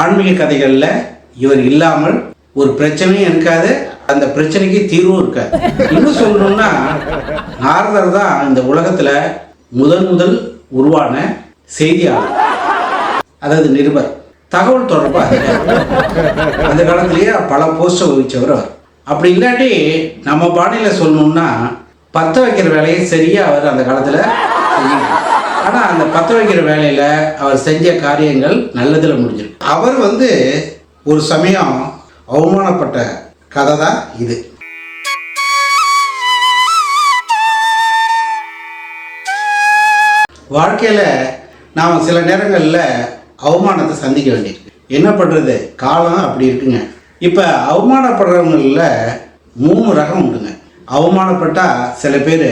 ஆன்மீக கதைகளில் இவர் இல்லாமல் ஒரு பிரச்சனையும் இருக்காது, அந்த பிரச்சனைக்கு தீர்வும் இருக்காது. இன்னும் சொல்லணும்னா நாரதர் தான் இந்த உலகத்தில் முதல் உருவான செய்தியாளர், அதாவது நிருபர். தகவல் தொடர்பு அந்த காலத்திலேயே பல போஸ்டர் வகிச்சவர் அவர். அப்படி இல்லாட்டி நம்ம பாணியில் சொல்லணும்னா பற்ற வைக்கிற வேலையை சரியாக அவர் அந்த காலத்தில் செஞ்சார். ஆனால் அந்த பற்ற வைக்கிற வேலையில் அவர் செஞ்ச காரியங்கள் நல்லதில் முடிஞ்சிருக்கு. அவர் ஒரு சமயம் அவமானப்பட்ட கதை தான் இது. வாழ்க்கையில் நாம் சில நேரங்களில் அவமானத்தை சந்திக்க வேண்டியிருக்கு. என்ன பண்ணுறது, காலம் அப்படி இருக்குங்க. இப்போ அவமானப்படுறவங்களில் 3 ரகம் உண்டுங்க. அவமானப்பட்டால் சில பேர்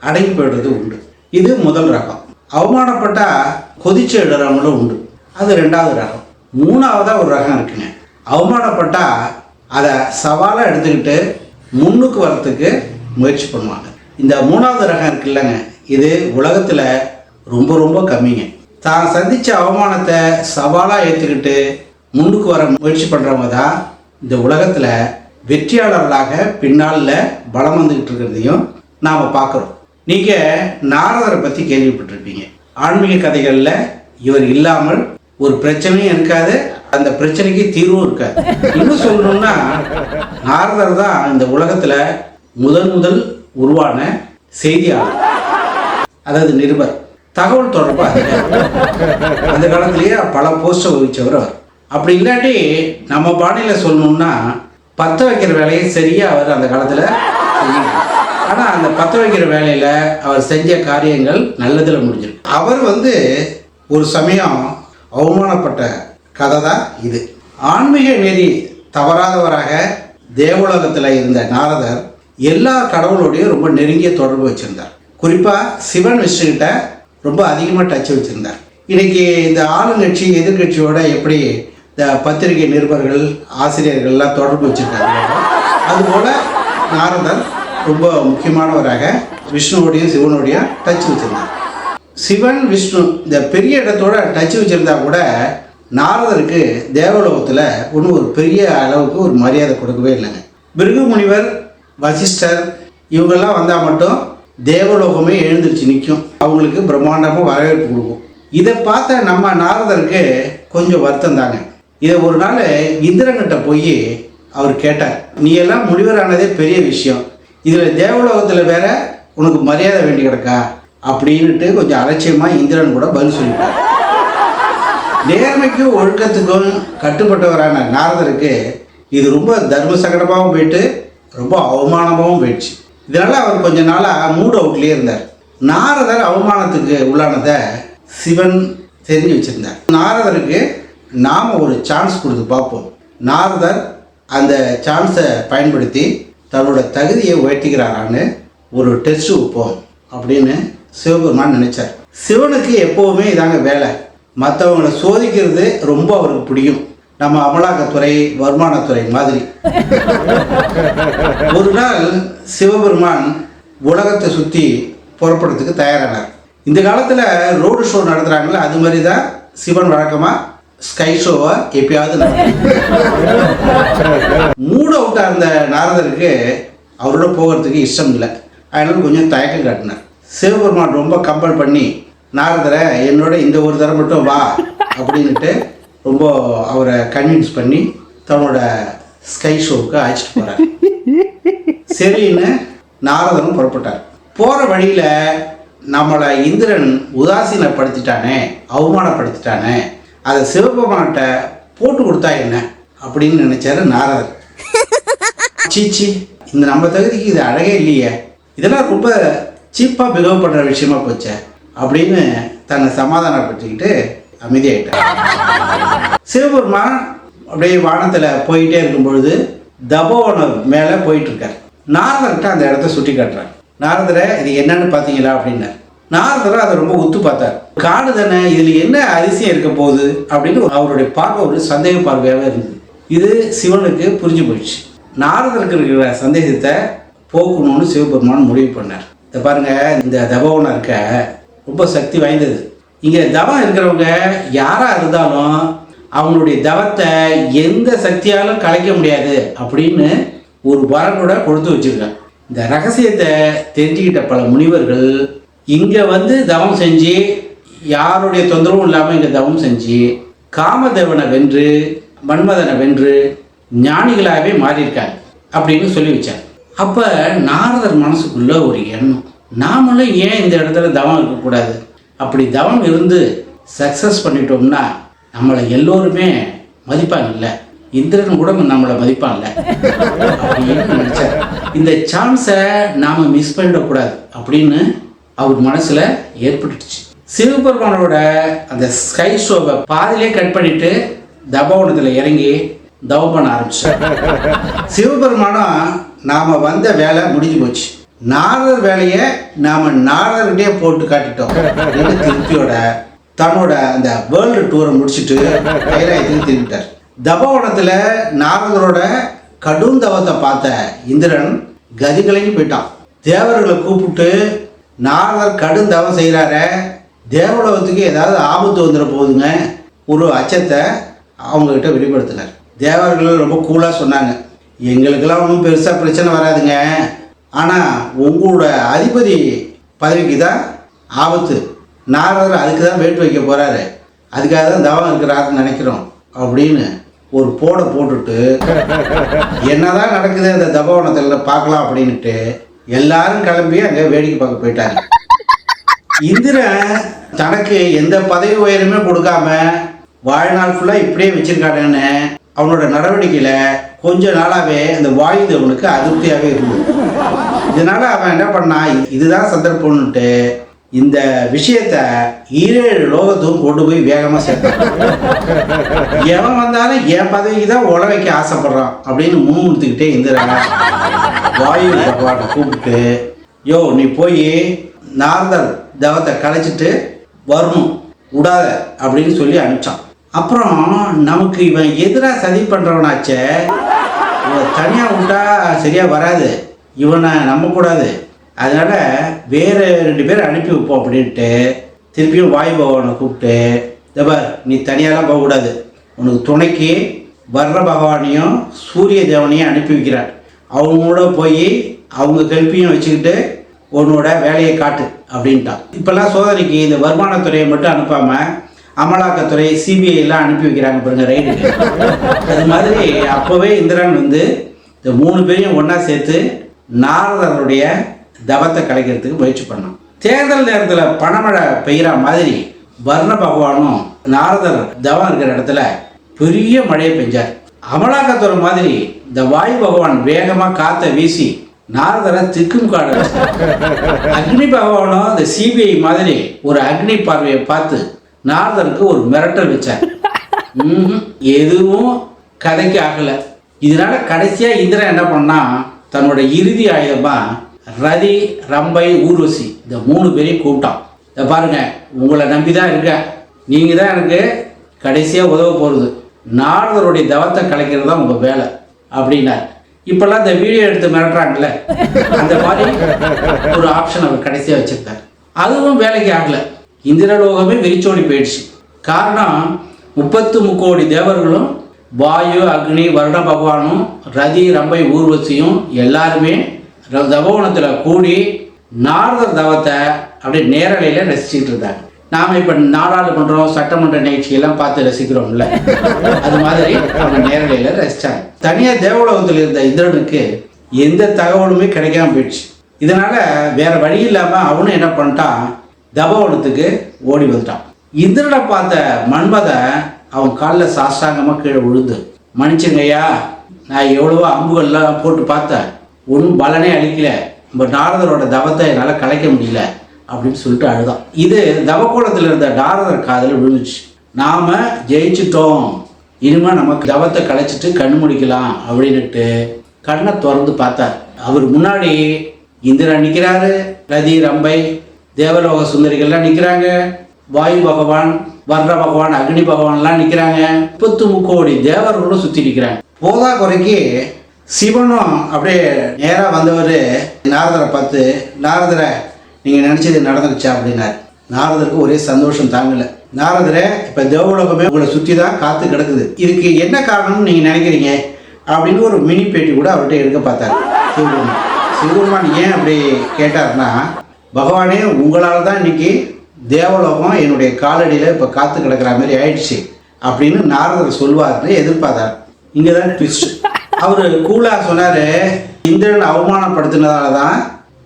அடங்கி போய்டுறது உண்டு, இது முதல் ரகம். அவமானப்பட்டால் கொதிச்சு எழுறவங்களும் உண்டு, அது 2வது ரகம். 3ஆவதாக ஒரு ரகம் இருக்குங்க. அவமானப்பட்டால் அதை சவாலாக எடுத்துக்கிட்டு முன்னுக்கு வரத்துக்கு முயற்சி பண்ணுவாங்க. இந்த 3வது ரகம் இருக்குல்லங்க, இது உலகத்தில் ரொம்ப கம்மிங்க. தான் சந்தித்த அவமானத்தை சவாலாக ஏற்றுக்கிட்டு முன்னுக்கு வர முயற்சி பண்ணுறவங்க தான் இந்த உலகத்தில் வெற்றியாளர்களாக பின்னால் பலம் வந்துக்கிட்டு இருக்கிறதையும் நாம் பார்க்குறோம். நீங்கள் நாரதரை பற்றி கேள்விப்பட்டிருப்பீங்க. ஆன்மீக கதைகளில் இவர் இல்லாமல் ஒரு பிரச்சனையும் இருக்காது, அந்த பிரச்சனைக்கு தீர்வும் இருக்காது. இன்னும் சொல்லணும்னா நாரதர் தான் இந்த உலகத்தில் முதல் உருவான செய்தியாளர், அதாவது நிருபர். தகவல் தொடர்பு அந்த காலத்திலேயே பல போஸ்டர் வகிச்சவர் அவர். அப்படி இல்லாட்டி நம்ம பாணியில் சொல்லணும்னா பற்ற வைக்கிற வேலையை சரியாக அவர் அந்த காலத்தில் செஞ்சார். ஆனால் அந்த பற்ற வைக்கிற வேலையில் அவர் செஞ்ச காரியங்கள் நல்லதில் முடிஞ்சிருக்கு. அவர் ஒரு சமயம் அவமானப்பட்ட கதை தான் இது. ஆன்மீக நெறி தவறாதவராக தேவலோகத்தில் இருந்த நாரதர் எல்லா கடவுளோடையும் ரொம்ப நெருங்கிய தொடர்பு வச்சுருந்தார். குறிப்பாக சிவன் விஷ்ணுகிட்ட ரொம்ப அதிகமாக டச் வச்சுருந்தார். இன்றைக்கி இந்த ஆளுங்கட்சி எதிர்கட்சியோட எப்படி இந்த பத்திரிகை நிருபர்கள் ஆசிரியர்கள்லாம் தொடர்பு வச்சுருக்காங்க, அதுபோல் நாரதர் ரொம்ப முக்கியமானவராக விஷ்ணுவோடையும் சிவனோடையும் டச் வச்சுருந்தார். சிவன் விஷ்ணு இந்த பெரிய இடத்தோட டச் வச்சுருந்தா கூட நாரதருக்கு தேவலோகத்தில் ஒன்றும் ஒரு பெரிய அளவுக்கு ஒரு மரியாதை கொடுக்கவே இல்லைங்க. பிருகு முனிவர், வசிஷ்டர் இவங்கெல்லாம் வந்தால் மட்டும் தேவலோகமே எழுந்திருச்சு நிற்கும், அவங்களுக்கு பிரம்மாண்டமாக வரவேற்பு கொடுக்கும். இதை பார்த்த நம்ம நாரதருக்கு கொஞ்சம் வருத்தம் தாங்க. இதை ஒரு நாள் இந்திரன்கிட்ட போய் அவர் கேட்டார், நீ எல்லாம் முனிவரானதே பெரிய விஷயம், இதில் தேவலோகத்தில் வேற உனக்கு மரியாதை வேண்டி கிடக்கா அப்படின்ட்டு கொஞ்சம் அலட்சியமாக இந்திரன் கூட பதில் சொல்லிட்டார். நேர்மைக்கும் ஒழுக்கத்துக்கும் கட்டுப்பட்டவரான நாரதருக்கு இது ரொம்ப தர்ம சங்கடமாகவும் போயிட்டு ரொம்ப அவமானமாகவும் போயிடுச்சு. இதனால் அவர் கொஞ்ச நாளாக மூட் அவுட்லேயே இருந்தார். நாரதர் அவமானத்துக்கு உள்ளானதை சிவன் தெரிஞ்சு வச்சுருந்தார். நாரதருக்கு நாம் ஒரு சான்ஸ் கொடுத்து பார்ப்போம், நாரதர் அந்த சான்ஸை பயன்படுத்தி தன்னோட தகுதியை உயர்த்திக்கிறாரான்னு ஒரு டெஸ்ட் வைப்போம் அப்படின்னு சிவபெருமான் நினைச்சார். சிவனுக்கு எப்போவுமே இதாங்க வேலை, மற்றவங்களை சோதிக்கிறது ரொம்ப அவருக்கு பிடிக்கும். நம்ம அமலாக்கத்துறை, வருமானத்துறை மாதிரி. ஒரு நாள் சிவபெருமான் உலகத்தை சுற்றி புறப்படுறதுக்கு தயாரானார். இந்த காலத்தில் ரோடு ஷோ நடத்துகிறாங்களே, அது மாதிரி தான் சிவன் வழக்கமாக ஸ்கை ஷோவை எப்பயாவது மூட் அவுட்டாக இருந்த நாரதருக்கு அவரோட போகிறதுக்கு இஷ்டம் இல்லை. அதனால கொஞ்சம் தயக்கம் காட்டினார். சிவபெருமான் ரொம்ப கம்பல் பண்ணி நாரதரை என்னோட இந்த ஒரு தரம் மட்டும் வா அப்படின்ட்டு ரொம்ப அவரை கன்வின்ஸ் பண்ணி தன்னோட ஸ்கை ஷோவுக்கு அழைச்சிட்டு போகிறார். சரின்னு நாரதனும் புறப்பட்டார். போகிற வழியில் நம்மளை இந்திரன் உதாசீனப்படுத்திட்டானே, அவமானப்படுத்திட்டானே, அதை சிவபெருமான்கிட்ட போட்டு கொடுத்தா என்ன அப்படின்னு நினைச்சாரு நாரதர். சீச்சி, இந்த நம்ம தகுதிக்கு இது அழகே இல்லையே, இதெல்லாம் ரொம்ப சீப்பாக பிகவ் பண்ணுற விஷயமா போச்சே அப்படின்னு தன்னை சமாதானப்படுத்திக்கிட்டு அமைதியாயிட்டார். சிவபெருமான் அப்படியே வானத்தில் போயிட்டே இருக்கும் பொழுது தபோவனம் மேலே போயிட்டு இருக்கார். நாரதர்கிட்ட அந்த இடத்த சுட்டி காட்டுறார். நாரதரை இது என்னன்னு பார்த்தீங்களா அப்படின்னார். நாரதரை அதை ரொம்ப உத்து பார்த்தார். காடு தானே, இதில் என்ன அதிசயம் இருக்க போகுது அப்படின்னு அவருடைய பார்வை ஒரு சந்தேக பார்வையாகவே இருந்தது. இது சிவனுக்கு புரிஞ்சு போயிடுச்சு. நாரதருக்கு இருக்கிற சந்தேகத்தை போக்கணும்னு சிவபெருமான் முடிவு பண்ணார். இதை பாருங்க, இந்த தபோவனம் இருக்க ரொம்ப சக்தி வாய்ந்தது. இங்கே தவம் இருக்கிறவங்க யாராக இருந்தாலும் அவங்களுடைய தவத்தை எந்த சக்தியாலும் கலைக்க முடியாது அப்படின்னு ஒரு வரம் கூட கொடுத்து வச்சிருக்காங்க. இந்த ரகசியத்தை தெரிஞ்சுக்கிட்ட பல முனிவர்கள் இங்கே வந்து தவம் செஞ்சு யாருடைய தொந்தரவும் இல்லாமல் இங்கே தவம் செஞ்சு காமதேவனை வென்று மன்மதனை வென்று ஞானிகளாகவே மாறியிருக்காங்க அப்படின்னு சொல்லி வச்சாங்க. அப்போ நாரதர் மனசுக்குள்ள ஒரு எண்ணம், நாமளும் ஏன் இந்த இடத்துல தவம் இருக்கக்கூடாது? அப்படி தவம் இருந்து சக்ஸஸ் பண்ணிட்டோம்னா நம்மளை எல்லோருமே மதிப்பாங்கல்ல, இந்திரன் கூட நம்மளை மதிப்பாங்கல்ல அப்படின்னு நினச்சார். இந்த சான்ஸை நாம் மிஸ் பண்ணிடக்கூடாது அப்படின்னு அவர் மனசில் ஏற்பட்டுச்சு. சிவபெருமானோட அந்த ஸ்கை ஷோவை பாதிலே கட் பண்ணிட்டு தபோவனத்தில் இறங்கி தவம் பண்ண ஆரம்பிச்சார். சிவபெருமானம் நாம் வந்த வேலை முடிஞ்சு போச்சு, நாரதர் வேலையை நாம் நாரதர்கிட்டே போட்டு காட்டிட்டோம் அப்படின்னு திருப்தியோட தன்னோட அந்த வேர்ல்டு டூரை முடிச்சுட்டு கைலாயத்துக்கு திரும்பிட்டார். தபோவனத்தில் நாரதரோட கடும் தவத்தை பார்த்த இந்திரன் கதி கலங்கி போயிட்டான். தேவர்களை கூப்பிட்டு நாரதர் கடும் தவம் செய்கிறார, தேவலோகத்துக்கு ஏதாவது ஆபத்து வந்துட போகுதுங்க, ஒரு அச்சத்தை அவங்கக்கிட்ட வெளிப்படுத்தினார். தேவர்கள் ரொம்ப கூலாக சொன்னாங்க, எங்களுக்கெல்லாம் ஒன்றும் பெருசாக பிரச்சனை வராதுங்க, ஆனால் உங்களோட அதிபதி பதவிக்கு தான் ஆபத்து, நாரதர் அதுக்கு தான் வேட்டு வைக்க போகிறாரு, அதுக்காக தான் தவம் இருக்கிறாருன்னு நினைக்கிறோம் அப்படின்னு ஒரு போடை போட்டுட்டு என்னதான் நடக்குது அந்த தபோவனத்தில் பார்க்கலாம் அப்படின்ட்டு எல்லாரும் கிளம்பி அங்கே வேடிக்கை பார்க்க போயிட்டாங்க. இந்திரன் தனக்கு எந்த பதவி உயரமே கொடுக்காம வாழ்நாள் ஃபுல்லாக இப்படியே வச்சிருக்காங்கன்னு அவனோட நடவடிக்கையில் கொஞ்ச நாளாகவே அந்த வாயு தேவனுக்கு அதிருப்தியாகவே இருந்தது. இதனால அவன் என்ன பண்ணான், இதுதான் சந்தர்ப்பம்னுட்டு இந்த விஷயத்த 7 லோகத்துக்கும் கொண்டு போய் வேகமாக சேர்த்தான். எவன் வந்தாலும் என் பதவிக்கு தான் உழ வைக்க ஆசைப்படுறான் அப்படின்னு முன்னிறுத்திக்கிட்டே இந்திரன் வாயு பகவானை கூப்பிட்டு, யோ நீ போய் நாரதர் தவத்தை கலைச்சிட்டு வரணும் விடாத அப்படின்னு சொல்லி அனுப்பிச்சான். அப்புறம் நமக்கு இவன் எதிராக சதி பண்ணுறவனாச்சே, இவன் தனியாக விட்டா சரியாக வராது, இவனை நம்பக்கூடாது, அதனால் வேறு 2 பேர் அனுப்பி வைப்போம் அப்படின்ட்டு திருப்பியும் வாயு பகவானை கூப்பிட்டு, தபார் நீ தனியாலாம் போகக்கூடாது, உனக்கு துணைக்கு வர்ற பகவானையும் சூரிய தேவனையும் அனுப்பி வைக்கிறான், அவங்களோட போய் அவங்க கல்பியும் வச்சுக்கிட்டு உன்னோட வேலையை காட்டு அப்படின்ட்டான். இப்போல்லாம் சோதனைக்கு இந்த வருமானத்துறையை மட்டும் அனுப்பாமல் அமலாக்கத்துறை சிபிஐலாம் அனுப்பி வைக்கிறாங்க பாருங்க ரைடுக்கு. அது மாதிரி அப்போவே இந்திரன் வந்து இந்த 3 பேரையும் ஒன்றா சேர்த்து நாரதருடைய தவத்தை கலைக்கிறதுக்கு முயற்சி பண்ணான். தேர்தல் நேரத்தில் பணமழை பெய்கிற மாதிரி வர்ண பகவானும் நாரதர் தவம் இருக்கிற இடத்துல பெரிய மழையை பெஞ்சார். அமலாக்கத்துறை மாதிரி இந்த வாயு பகவான் வேகமாக காற்றை வீசி நாரதரை திக்கும் காடு. அக்னி பகவானும் இந்த சிபிஐ மாதிரி ஒரு அக்னி பார்வையை பார்த்து நாரதருக்கு ஒரு மிரட்டல் வச்சார். எதுவும் கதைக்கு ஆகலை. இதனால கடைசியாக இந்திரன் என்ன பண்ணா, தன்னோட இறுதி ஆயுதமாக ரதி ரம்பை ஊர்வசி இந்த 3 பேரையும் கூப்பிட்டான். இதை பாருங்க, உங்களை நம்பி தான் இருக்கேன், நீங்கள் தான் எனக்கு கடைசியாக உதவ போகிறது, நாரதருடைய தவத்தை கலைக்கிறது தான் உங்கள் வேலை அப்படின்னார். இப்போல்லாம் இந்த வீடியோ எடுத்து மிரட்டுறாங்கல்ல, அந்த மாதிரி ஒரு ஆப்ஷன் அவர் கடைசியாக வச்சுருக்கார். அதுவும் வேலைக்கு ஆகலை. இந்திரலோகமே வெறிச்சோடி போயிடுச்சு. காரணம் 33 கோடி தேவர்களும் வாயு அக்னி வருண பகவானும் ரதி ரம்பை ஊர்வசியும் எல்லாருமே தபோவனத்தில் கூடி நாரதர் தவத்தை அப்படியே நேரலையில் ரசிச்சுட்டு இருந்தாங்க. நாம் இப்போ நாடாளுமன்றம் சட்டமன்ற நிகழ்ச்சியெல்லாம் பார்த்து ரசிக்கிறோம்ல, அது மாதிரி அவங்க நேரலையில் ரசித்தாங்க. தனியாக தேவலோகத்தில் இருந்த இந்திரனுக்கு எந்த தகவலுமே கிடைக்காம போயிடுச்சு. இதனால் வேறு வழி இல்லாமல் அவனும் என்ன பண்ணிட்டான், தபோவனத்துக்கு ஓடி வந்துட்டான். இந்திரனை பார்த்த மன்மதன் அவன் காலில் சாஷ்டாங்கமாக கீழே விழுந்து, மன்னிச்சுங்கய்யா, நான் எவ்வளவோ அம்புகள்லாம் போட்டு பார்த்தேன், ஒன்றும் பலனே அளிக்கல, நம்ம நாரதரோட தவத்தை என்னால் கலைக்க முடியல அப்படின்னு சொல்லிட்டு அழுதான். இது தவக்கோலத்தில் இருந்த நாரதர் காதில் விழுந்துச்சு. நாம் ஜெயிச்சிட்டோம், இனிமேல் நமக்கு தவத்தை கலைச்சிட்டு கண்ணு முடிக்கலாம் அப்படின்னுட்டு கண்ணை திறந்து பார்த்தார். அவர் முன்னாடி இந்திரன் நிற்கிறாரு, ரதி ரம்பை தேவலோக சுந்தரிகள்லாம் நிற்கிறாங்க, வாயு பகவான் வர்ற பகவான் அக்னி பகவான்லாம் நிற்கிறாங்க, 33 கோடி தேவர்களும் சுற்றி நிற்கிறாங்க. போதா குறைக்கு சிவனும் அப்படியே நேராக வந்தவர் நாரதரை பார்த்து, நாரதரை நீங்கள் நினச்சது நடந்துருச்சா அப்படின்னார். நாரதருக்கு ஒரே சந்தோஷம் தாங்கலை. நாரதரே, இப்போ தேவலோகமே உங்களை சுற்றி தான் காத்து கிடக்குது, இதுக்கு என்ன காரணம்னு நீங்கள் நினைக்கிறீங்க அப்படின்னு ஒரு மினி பேட்டி கூட அவர்கிட்ட எடுக்க பார்த்தாரு சிவபெருமான். சிவபெருமான் ஏன் அப்படி கேட்டார்னா, பகவானே உங்களால் தான் இன்னைக்கு தேவலோகம் என்னுடைய காலடியில் இப்போ காத்து கிடக்கிற மாதிரி ஆயிடுச்சு அப்படின்னு நாரதர் சொல்வார்னு எதிர்பார்த்தார். இங்கே தான் ட்விஸ்ட். அவர் கூலாக சொன்னார், இந்திரன் அவமானப்படுத்தினதால தான்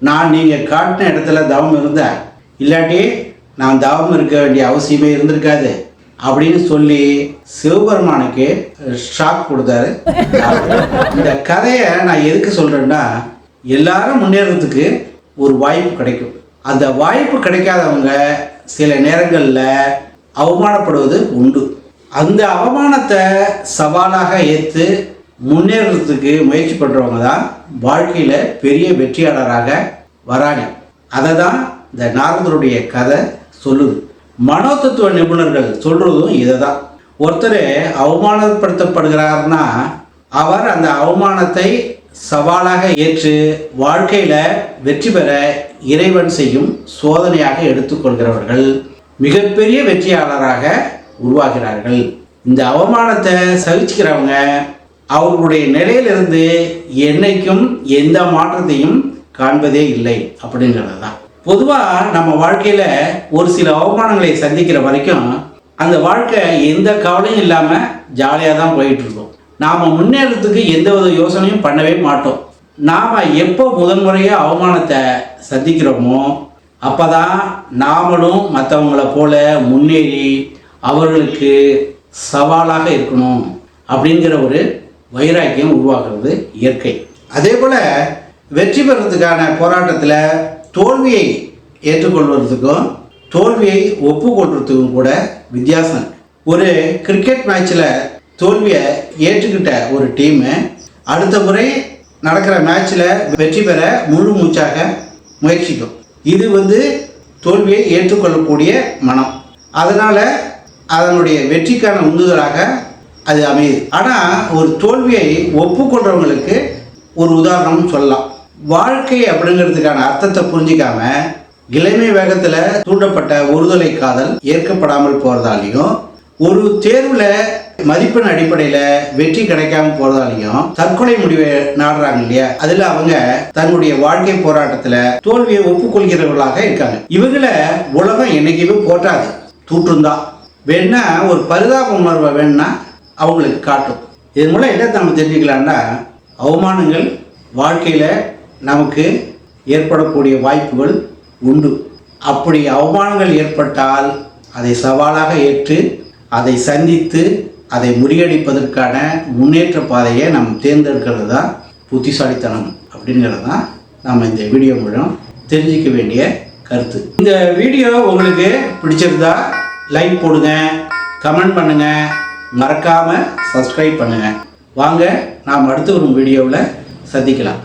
நான் நீங்கள் காட்டின இடத்துல தவம் இருந்தேன், இல்லாட்டி நான் தவம் இருக்க வேண்டிய அவசியமே இருந்திருக்காது அப்படின்னு சொல்லி சிவபெருமானுக்கு ஷாக் கொடுத்தாரு. இந்த கதையை நான் எதுக்கு சொல்கிறேன்னா, எல்லாரும் முன்னேறதுக்கு ஒரு வாய்ப்பு கிடைக்கும். அந்த வாய்ப்பு கிடைக்காதவங்க சில நேரங்களில் அவமானப்படுவது உண்டு. அந்த அவமானத்தை சவாலாக ஏற்று முன்னேறதுக்கு முயற்சி பண்ணுறவங்க தான் வாழ்க்கையில் பெரிய வெற்றியாளராக வராங்க. அதை தான் இந்த நாரதருடைய கதை சொல்லுது. மனோதத்துவ நிபுணர்கள் சொல்கிறதும் இதை தான். ஒருத்தர் அவமானப்படுத்தப்படுகிறார்னா அவர் அந்த அவமானத்தை சவாலாக ஏற்று வாழ்க்கையில் வெற்றி பெற இறைவன் செய்யும் சோதனையாக எடுத்துக்கொள்கிறவர்கள் மிகப்பெரிய வெற்றியாளராக உருவாகிறார்கள். இந்த அவமானத்தை சகிச்சுக்கிறவங்க அவர்களுடைய நிலையிலிருந்து என்னைக்கும் எந்த மாற்றத்தையும் காண்பதே இல்லை அப்படிங்கிறது தான். பொதுவாக நம்ம வாழ்க்கையில் ஒரு சில அவமானங்களை சந்திக்கிற வரைக்கும் அந்த வாழ்க்கை எந்த கவலையும் இல்லாமல் ஜாலியாக தான் போயிட்டு இருக்கோம். நாம் முன்னேறதுக்கு எந்த வித யோசனையும் பண்ணவே மாட்டோம். நாம் எப்போ முதன்முறையாக அவமானத்தை சந்திக்கிறோமோ அப்போ தான் நாமளும் மற்றவங்களை போல முன்னேறி அவர்களுக்கு சவாலாக இருக்கணும் அப்படிங்கிற ஒரு வைராக்கியம் உருவாக்குறது இயற்கை. அதே போல் வெற்றி பெறதுக்கான போராட்டத்தில் தோல்வியை ஏற்றுக்கொள்வதுக்கும் தோல்வியை ஒப்புக்கொள்றதுக்கும் கூட வித்தியாசம். ஒரு கிரிக்கெட் மேட்ச்சில் தோல்வியை ஏற்றுக்கிட்ட ஒரு டீமு அடுத்த முறை நடக்கிற மேட்ச்சில் வெற்றி பெற முழு மூச்சாக முயற்சிக்கும். இது தோல்வியை ஏற்றுக்கொள்ளக்கூடிய மனம். அதனால் அதனுடைய வெற்றிக்கான உந்துதலாக அது அமையுது. ஆனால் ஒரு தோல்வியை ஒப்புக்கொள்கிறவங்களுக்கு ஒரு உதாரணம் சொல்லலாம். வாழ்க்கை அப்படிங்கிறதுக்கான அர்த்தத்தை புரிஞ்சிக்காம இளமை வேகத்தில் தூண்டப்பட்ட ஒருதலை காதல் ஏற்கப்படாமல் போகிறதாலையும், ஒரு தேர்வில் மதிப்பெண் அடிப்படையில் வெற்றி கிடைக்காம போகிறதாலையும் தற்கொலை முடிவை நாடுறாங்க இல்லையா, அதில் அவங்க தன்னுடைய வாழ்க்கை போராட்டத்தில் தோல்வியை ஒப்புக்கொள்கிறவர்களாக இருக்காங்க. இவங்களை உலகம் என்னைக்குமே போற்றாது, தூற்றுந்தான். வேணா ஒரு பரிதாப உணர்வை வேணும்னா அவங்களுக்கு காட்டும். இதன் மூலம் என்ன நம்ம தெரிஞ்சுக்கலாம்னா, அவமானங்கள் வாழ்க்கையில் நமக்கு ஏற்படக்கூடிய வாய்ப்புகள் உண்டு. அப்படி அவமானங்கள் ஏற்பட்டால் அதை சவாலாக ஏற்று அதை சந்தித்து அதை முறியடிப்பதற்கான முன்னேற்ற பாதையை நம்ம தேர்ந்தெடுக்கிறது தான் புத்திசாலித்தனம் அப்படிங்கிறது தான் நம்ம இந்த வீடியோ மூலம் தெரிஞ்சிக்க வேண்டிய கருத்து. இந்த வீடியோ உங்களுக்கு பிடிச்சிருந்தா லைக் போடுங்க, கமெண்ட் பண்ணுங்கள், மறக்காமல் சப்ஸ்கிரைப் பண்ணுங்கள். வாங்க நாம் அடுத்து ஒரு வீடியோவில் சந்திக்கலாம்.